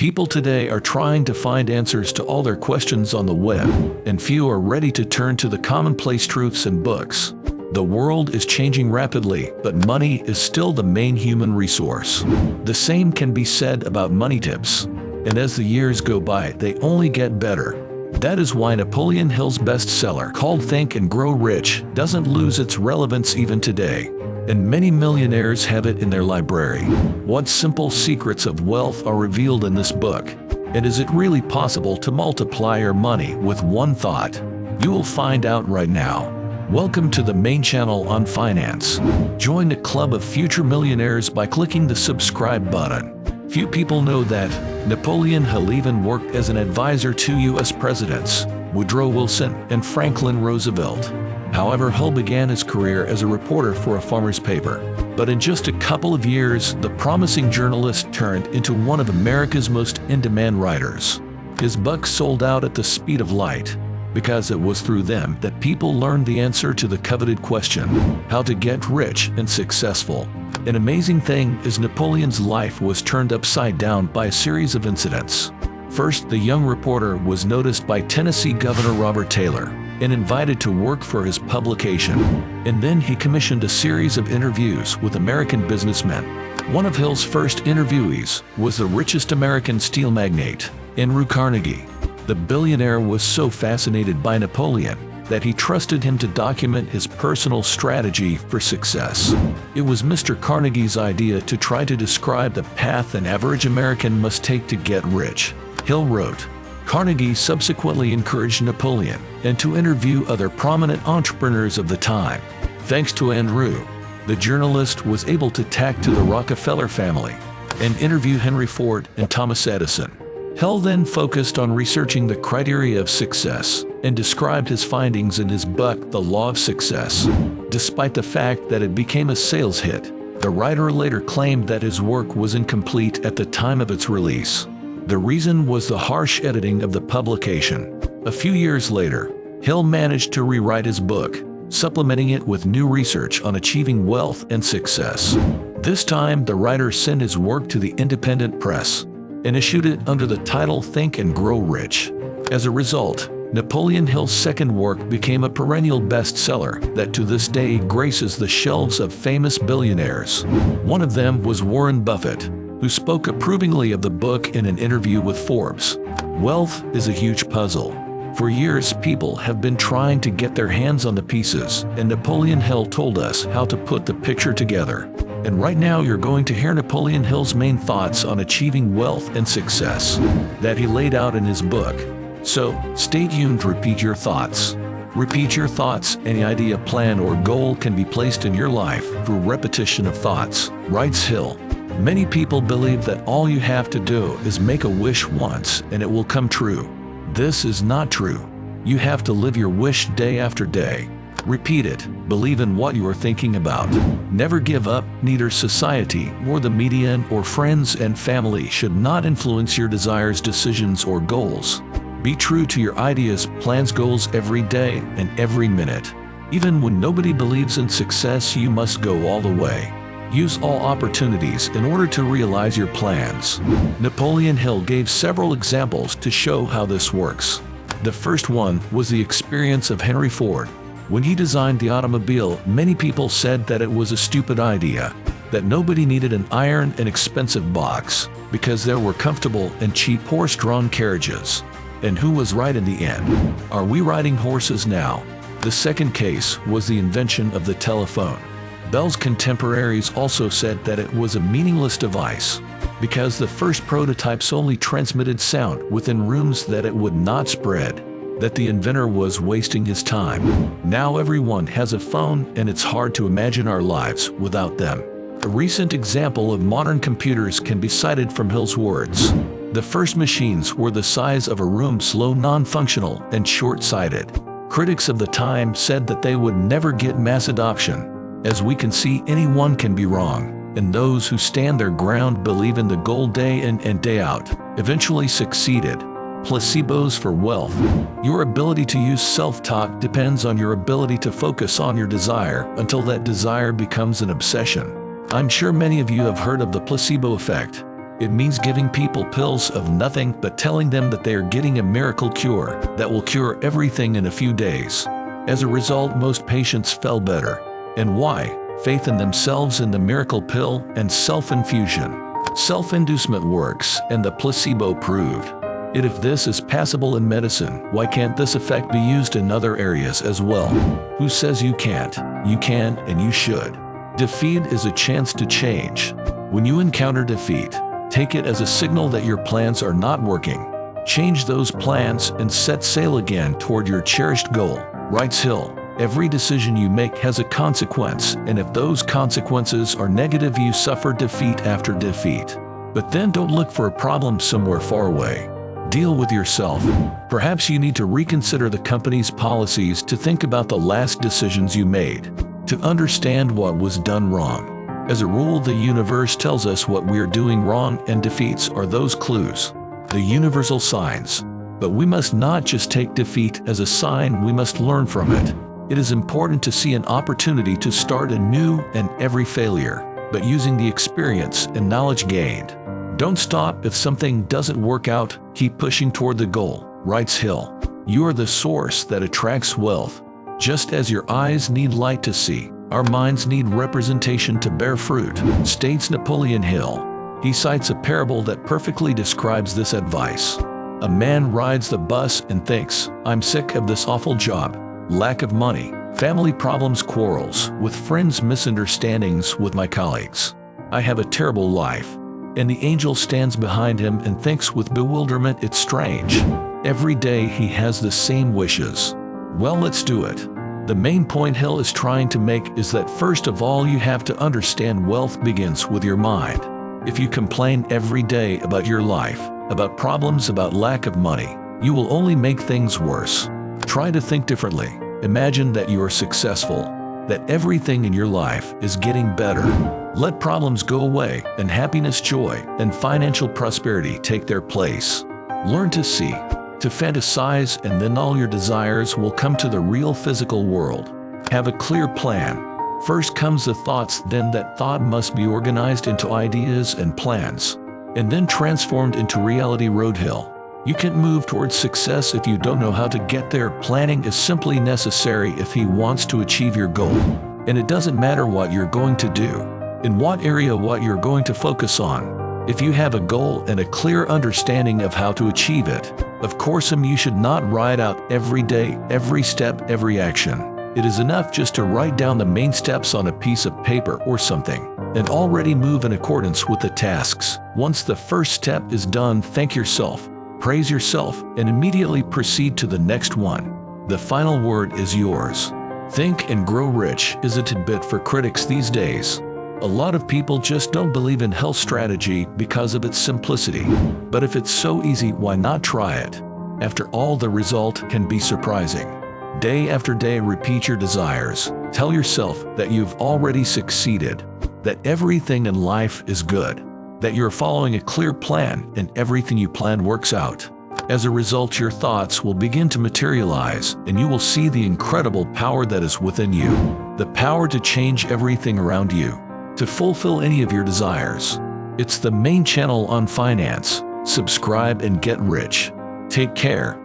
People today are trying to find answers to all their questions on the web, and few are ready to turn to the commonplace truths in books. The world is changing rapidly, but money is still the main human resource. The same can be said about money tips. And as the years go by, they only get better. That is why Napoleon Hill's bestseller called Think and Grow Rich doesn't lose its relevance even today. And many millionaires have it in their library. What simple secrets of wealth are revealed in this book? And is it really possible to multiply your money with one thought? You will find out right now. Welcome to the main channel on finance. Join the club of future millionaires by clicking the subscribe button. Few people know that Napoleon Hill even worked as an advisor to U.S. presidents, Woodrow Wilson and Franklin Roosevelt. However, Hill began his career as a reporter for a farmer's paper. But in just a couple of years, the promising journalist turned into one of America's most in-demand writers. His books sold out at the speed of light, because it was through them that people learned the answer to the coveted question, how to get rich and successful. An amazing thing is Napoleon's life was turned upside down by a series of incidents. First, the young reporter was noticed by Tennessee Governor Robert Taylor and invited to work for his publication. And then he commissioned a series of interviews with American businessmen. One of Hill's first interviewees was the richest American steel magnate, Andrew Carnegie. The billionaire was so fascinated by Napoleon that he trusted him to document his personal strategy for success. It was Mr. Carnegie's idea to try to describe the path an average American must take to get rich. Hill wrote, Carnegie subsequently encouraged Napoleon and to interview other prominent entrepreneurs of the time. Thanks to Andrew, the journalist was able to tack to the Rockefeller family and interview Henry Ford and Thomas Edison. Hill then focused on researching the criteria of success and described his findings in his book, The Law of Success. Despite the fact that it became a sales hit, the writer later claimed that his work was incomplete at the time of its release. The reason was the harsh editing of the publication. A few years later, Hill managed to rewrite his book, supplementing it with new research on achieving wealth and success. This time, the writer sent his work to the independent press and issued it under the title Think and Grow Rich. As a result, Napoleon Hill's second work became a perennial bestseller that to this day graces the shelves of famous billionaires. One of them was Warren Buffett, who spoke approvingly of the book in an interview with Forbes. Wealth is a huge puzzle. For years, people have been trying to get their hands on the pieces, and Napoleon Hill told us how to put the picture together. And right now you're going to hear Napoleon Hill's main thoughts on achieving wealth and success that he laid out in his book. So, stay tuned to repeat your thoughts. Repeat your thoughts. Any idea, plan, or goal can be placed in your life through repetition of thoughts, writes Hill. Many people believe that all you have to do is make a wish once and it will come true. This is not true. You have to live your wish day after day. Repeat it. Believe in what you are thinking about. Never give up. Neither society nor the media or friends and family should not influence your desires, decisions, or goals. Be true to your ideas, plans, goals every day and every minute. Even when nobody believes in success, you must go all the way. Use all opportunities in order to realize your plans. Napoleon Hill gave several examples to show how this works. The first one was the experience of Henry Ford. When he designed the automobile, many people said that it was a stupid idea, that nobody needed an iron and expensive box, because there were comfortable and cheap horse-drawn carriages. And who was right in the end? Are we riding horses now? The second case was the invention of the telephone. Bell's contemporaries also said that it was a meaningless device, because the first prototypes only transmitted sound within rooms that it would not spread, that the inventor was wasting his time. Now everyone has a phone and it's hard to imagine our lives without them. A recent example of modern computers can be cited from Hill's words. The first machines were the size of a room, slow, non-functional, and short-sighted. Critics of the time said that they would never get mass adoption. As we can see, anyone can be wrong, and those who stand their ground, believe in the goal day in and day out, eventually succeeded. Placebos for wealth. Your ability to use self-talk depends on your ability to focus on your desire until that desire becomes an obsession. I'm sure many of you have heard of the placebo effect. It means giving people pills of nothing but telling them that they are getting a miracle cure that will cure everything in a few days. As a result, most patients fell better. And why? Faith in themselves in the miracle pill and self-infusion. Self-inducement works, and the placebo proved it. If this is passable in medicine, why can't this effect be used in other areas as well? Who says you can't? You can, and you should. Defeat is a chance to change. When you encounter defeat, take it as a signal that your plans are not working. Change those plans and set sail again toward your cherished goal, writes Hill. Every decision you make has a consequence, and if those consequences are negative, you suffer defeat after defeat. But then don't look for a problem somewhere far away. Deal with yourself. Perhaps you need to reconsider the company's policies, to think about the last decisions you made, to understand what was done wrong. As a rule, the universe tells us what we're doing wrong, and defeats are those clues, the universal signs. But we must not just take defeat as a sign, we must learn from it. It is important to see an opportunity to start anew in every failure, but using the experience and knowledge gained. Don't stop if something doesn't work out, keep pushing toward the goal, writes Hill. You are the source that attracts wealth. Just as your eyes need light to see, our minds need representation to bear fruit, states Napoleon Hill. He cites a parable that perfectly describes this advice. A man rides the bus and thinks, I'm sick of this awful job. Lack of money, family problems, quarrels with friends, misunderstandings with my colleagues. I have a terrible life. And the angel stands behind him and thinks with bewilderment, it's strange. Every day he has the same wishes. Well, let's do it. The main point Hill is trying to make is that first of all, you have to understand wealth begins with your mind. If you complain every day about your life, about problems, about lack of money, you will only make things worse. Try to think differently. Imagine that you are successful, that everything in your life is getting better. Let problems go away, and happiness, joy, and financial prosperity take their place. Learn to see, to fantasize, and then all your desires will come to the real physical world. Have a clear plan. First comes the thoughts, then that thought must be organized into ideas and plans, and then transformed into reality. Hill. You can't move towards success if you don't know how to get there. Planning is simply necessary if he wants to achieve your goal. And it doesn't matter what you're going to do, in what area, what you're going to focus on. If you have a goal and a clear understanding of how to achieve it, of course, you should not write out every day, every step, every action. It is enough just to write down the main steps on a piece of paper or something, and already move in accordance with the tasks. Once the first step is done, thank yourself, praise yourself, and immediately proceed to the next one. The final word is yours. Think and Grow Rich is a tidbit for critics these days. A lot of people just don't believe in Hill's strategy because of its simplicity. But if it's so easy, why not try it? After all, the result can be surprising. Day after day, repeat your desires. Tell yourself that you've already succeeded, that everything in life is good, that you're following a clear plan and everything you plan works out. As a result, your thoughts will begin to materialize, and you will see the incredible power that is within you, the power to change everything around you, to fulfill any of your desires. It's the main channel on finance. Subscribe and get rich. Take care.